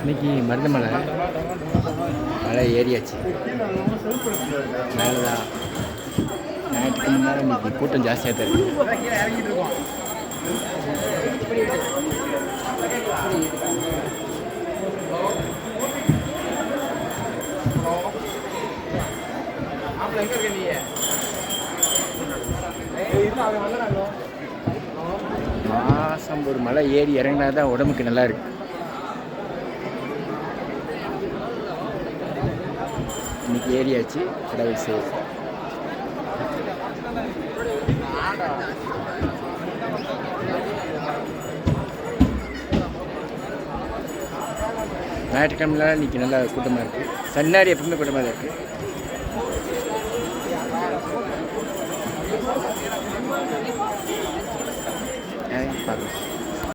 இன்னைக்கு மருதமலை மலை ஏறியாச்சு. மேலே ஞாயிற்றுக்கு முன்னால் இன்னைக்கு கூட்டம் ஜாஸ்தியாக தான் இருக்குது. மாதம் ஒரு மலை ஏறி இறங்கினா தான் உடம்புக்கு நல்லா இருக்கு. இன்னைக்கு ஏறியாச்சு. கடவுள் சேர் ஞாயிற்றுக்கிழமை இன்னைக்கு நல்லா கூட்டமாக இருக்குது. சன்னாரி எப்பவுமே கூட்டமாக தான் இருக்குது. பார்க்கலாம்.